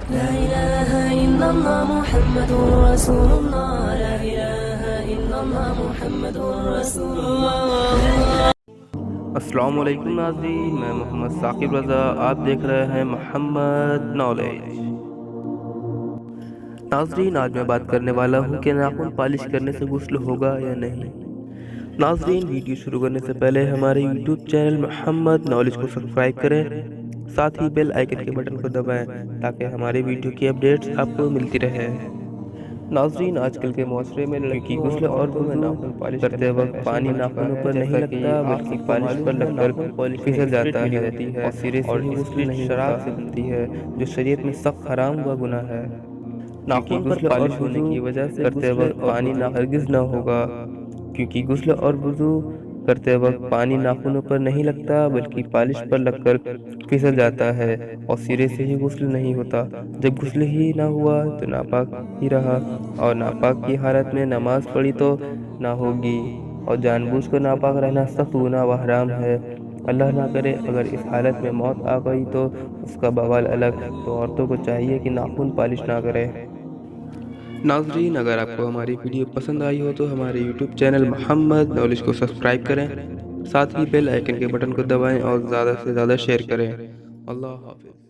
لا إله إلا الله محمد رسول الله. لا إله إلا الله محمد رسول الله. السلام علیکم ناظرین، میں محمد ثاقب رضا، آپ دیکھ رہے ہیں محمد نالج۔ ناظرین، آج میں بات کرنے والا ہوں کہ ناخن پالش کرنے سے غسل ہوگا یا نہیں۔ ناظرین، ویڈیو شروع کرنے سے پہلے ہمارے یوٹیوب چینل محمد نالج کو سبسکرائب کریں، ساتھ ہی بیل آئیکن کے بٹن کو دبائیں تاکہ ہمارے ویڈیو کی اپڈیٹس آپ کو ملتی رہے۔ ناظرین، آج کل کے معاشرے میں لڑکی غسل اور ناخن پالش کرتے وقت پانی ناخنوں پر نہیں لگتا بلکہ پالش پر لگ کر پھسل جاتا ہے اور سرے سے ہی غسل نہیں شراب سے بنتی ہے، جو شریعت میں سخت حرام ہوا گناہ ہے۔ ناخن پر پالش ہونے کی وجہ سے کرتے وقت پانی ہرگز نہ ہوگا، کیونکہ غسل اور وضو کرتے وقت پانی ناخنوں پر نہیں لگتا بلکہ پالش پر لگ کر پھسل جاتا ہے اور سرے سے ہی غسل نہیں ہوتا۔ جب غسل ہی نہ ہوا تو ناپاک ہی رہا، اور ناپاک کی حالت میں نماز پڑھی تو نہ ہوگی، اور جان بوجھ کر ناپاک رہنا سخت گناہ و حرام ہے۔ اللہ نہ کرے اگر اس حالت میں موت آ گئی تو اس کا بوال الگ، تو عورتوں کو چاہیے کہ ناخن پالش نہ کرے۔ ناظرین، اگر آپ کو ہماری ویڈیو پسند آئی ہو تو ہمارے یوٹیوب چینل محمد نالج کو سبسکرائب کریں، ساتھ ہی بیل آئیکن کے بٹن کو دبائیں اور زیادہ سے زیادہ شیئر کریں۔ اللہ حافظ۔